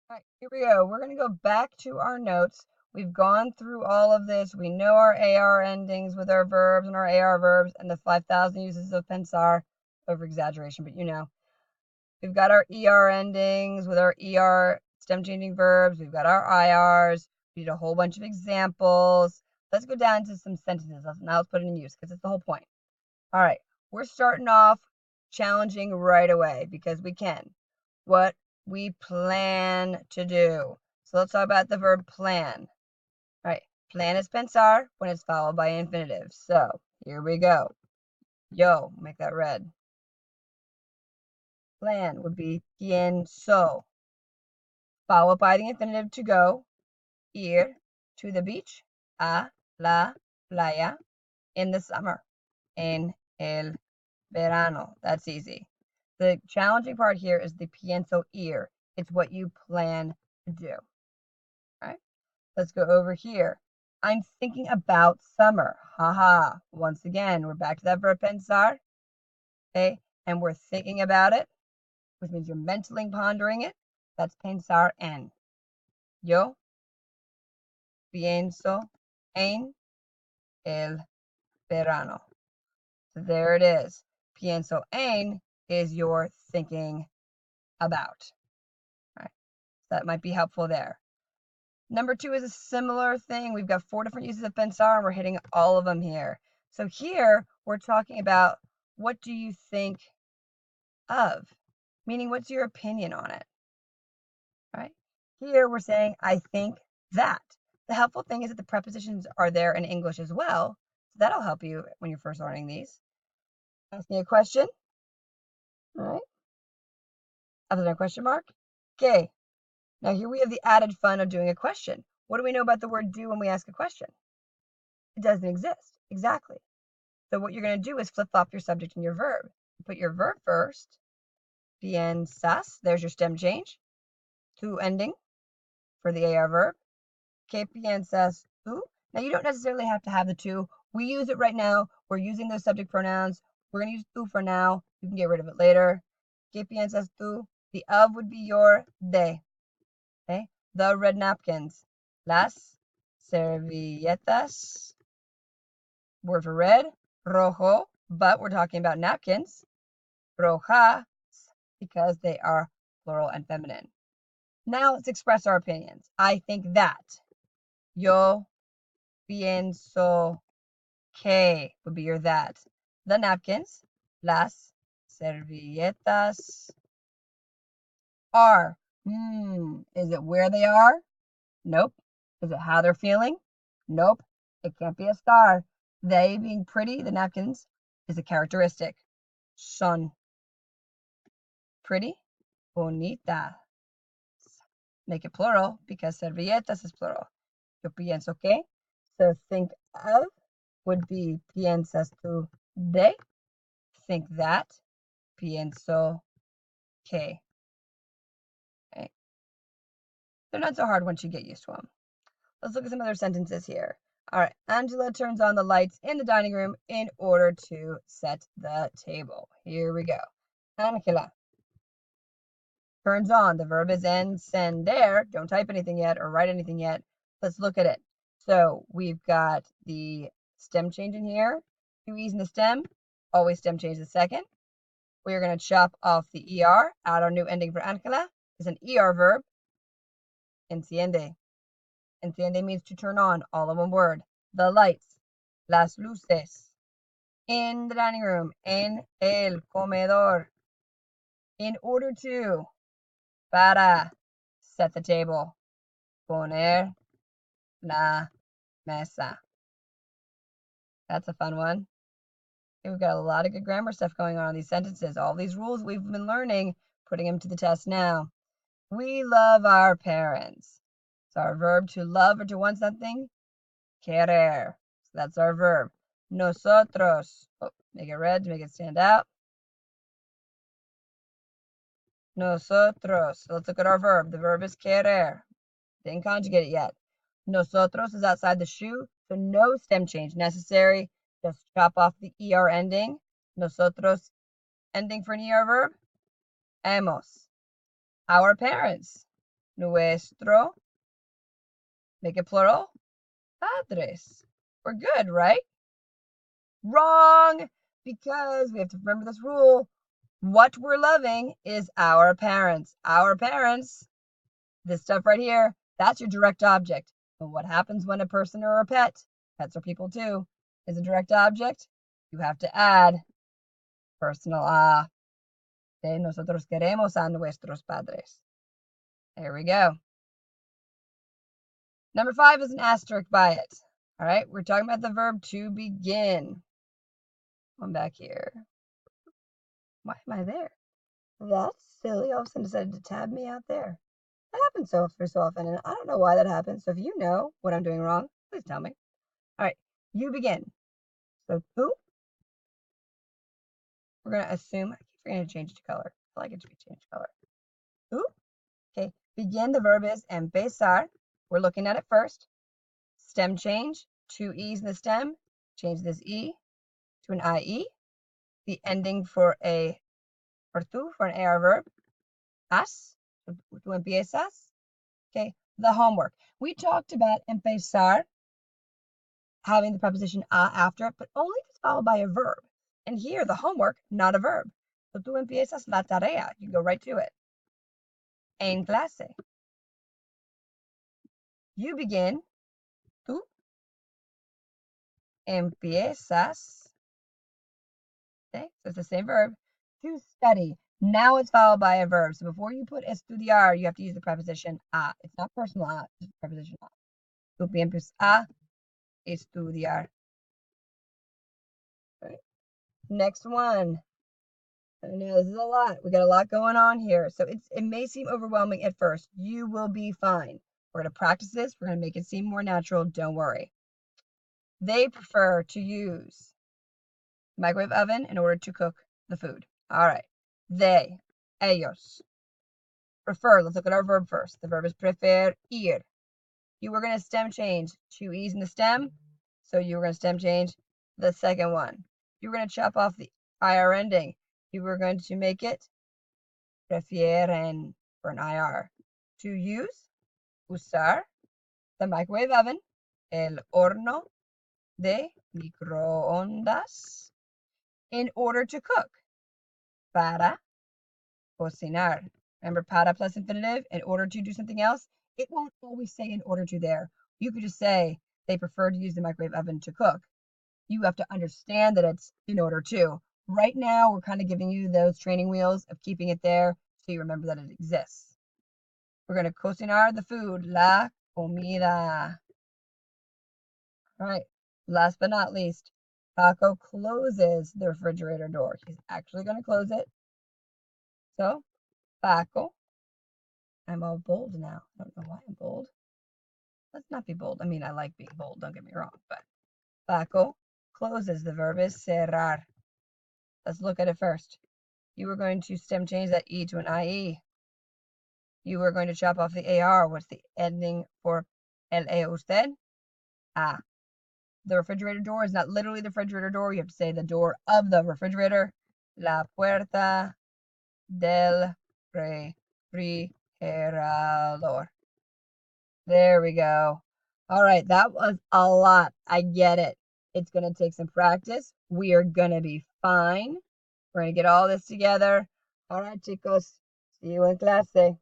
All right, here we go. We're going to go back to our notes. We've gone through all of this. We know our AR endings with our verbs and our AR verbs and the 5,000 uses of pensar. Over exaggeration, but you know. We've got our ER endings with our ER stem changing verbs. We've got our IRs. We did a whole bunch of examples. Let's go down to some sentences. Now let's put it in use because it's the whole point. All right, we're starting off challenging right away because we can. What we plan to do. So let's talk about the verb plan. All right, plan is pensar when it's followed by infinitive. So here we go. Yo, make that red. Plan would be pienso, followed by the infinitive to go, ir, to the beach, a la playa, in the summer, en el verano. That's easy. The challenging part here is the pienso ir. It's what you plan to do. All right, let's go over here. I'm thinking about summer. Haha. Once again, we're back to that verb pensar. Okay, and we're thinking about it, which means you're mentally pondering it. That's pensar en. Yo pienso en el verano. So there it is. Pienso en is your thinking about. All right. So that might be helpful there. Number 2 is a similar thing. We've got 4 different uses of pensar, and we're hitting all of them here. So here, we're talking about what do you think of? Meaning, what's your opinion on it? All right. Here, we're saying, I think that. The helpful thing is that the prepositions are there in English as well. So that'll help you when you're first learning these. Ask me a question. All right. Other than a question mark. Okay. Now here we have the added fun of doing a question. What do we know about the word do when we ask a question? It doesn't exist. Exactly. So what you're going to do is flip-flop your subject and your verb. Put your verb first. Piensas. There's your stem change. Tu ending for the AR verb. Que piensas tú? Now you don't necessarily have to have the two. We use it right now. We're using those subject pronouns. We're going to use tú for now. You can get rid of it later. Que piensas tú? The of would be your de. Okay? The red napkins. Las servilletas. Word for red. Rojo. But we're talking about napkins. Rojas. Because they are plural and feminine. Now let's express our opinions. I think that. Yo pienso que would be your that. The napkins. Las servilletas are. Is it where they are? Nope. Is it how they're feeling? Nope. It can't be a star. They being pretty, the napkins, is a characteristic. Son pretty, bonita. Make it plural because servilletas is plural. Yo pienso que. So think of would be piensas tú de. Think that. Pienso que. Okay. They're not so hard once you get used to them. Let's look at some other sentences here. All right, Angela turns on the lights in the dining room in order to set the table. Here we go. Angela turns on. The verb is encender. Don't type anything yet or write anything yet. Let's look at it. So we've got the stem change in here. 2 E's in the stem. Always stem change the second. We're going to chop off the ER. Add our new ending for Angela. It's an ER verb. Enciende. Enciende means to turn on, all in one word. The lights. Las luces. In the dining room. En el comedor. In order to. Para. Set the table. Poner la mesa. That's a fun one. We've got a lot of good grammar stuff going on in these sentences. All these rules we've been learning, putting them to the test now. We love our parents. So our verb to love or to want something, querer. So that's our verb. Nosotros. Oh, make it red to make it stand out. Nosotros. So let's look at our verb. The verb is querer. Didn't conjugate it yet. Nosotros is outside the shoe, so no stem change necessary. Just chop off the ER ending. Nosotros ending for an ER verb. Hemos. Our parents. nuestro, make it plural, padres. We're good, right? Wrong, because we have to remember this rule. What we're loving is our parents. Our parents, this stuff right here, that's your direct object. But what happens when a person or a pet, pets are people too, is a direct object? You have to add personal a. Okay, nosotros queremos a nuestros padres. There we go. Number 5 is an asterisk by it. All right, we're talking about the verb to begin. I'm back here. Why am I there? That's silly. All of a sudden decided to tab me out there. That happens so often, and I don't know why that happens. So if you know what I'm doing wrong, please tell me. All right, you begin. So tú, we're going to assume, I keep forgetting to change it to color. I like it to be changed color. Tú, okay, begin, the verb is empezar. We're looking at it first. Stem change, 2 E's in the stem. Change this E to an IE. The ending for tú, for an AR verb. Has, tú empiezas. Okay, the homework. We talked about empezar having the preposition a after it, but only if it's followed by a verb. And here, the homework, not a verb. So tú empiezas la tarea. You go right to it. En clase. You begin. Tú empiezas. Okay, so it's the same verb. To study. Now it's followed by a verb. So before you put estudiar, you have to use the preposition a. It's not personal a, it's the preposition a. Tú empiezas a estudiar. Right. Next one. I know this is a lot. We got a lot going on here. So it may seem overwhelming at first. You will be fine. We're going to practice this. We're going to make it seem more natural. Don't worry. They prefer to use the microwave oven in order to cook the food. All right. They, ellos, prefer. Let's look at our verb first. The verb is preferir. You were going to stem change 2 E's in the stem. So you were going to stem change the second one. You were going to chop off the IR ending. You were going to make it prefieren for an IR. To use, usar, the microwave oven, el horno de microondas, in order to cook. Para cocinar. Remember, para plus infinitive, in order to do something else. It won't always say in order to there. You could just say they prefer to use the microwave oven to cook. You have to understand that it's in order to. Right now, we're kind of giving you those training wheels of keeping it there so you remember that it exists. We're going to cocinar the food, la comida. All right, last but not least, Paco closes the refrigerator door. He's actually going to close it. So, Paco, I'm all bold now. I don't know why I'm bold. Let's not be bold. I mean, I like being bold, don't get me wrong, but Paco closes. The verb is cerrar. Let's look at it first. You were going to stem change that E to an IE. You were going to chop off the AR. What's the ending for el usted? Ah. The refrigerator door is not literally the refrigerator door. You have to say the door of the refrigerator. La puerta del refrigerador. There we go. All right, that was a lot. I get it. It's going to take some practice. We are going to be fine. We're going to get all this together. All right, chicos. See you in clase.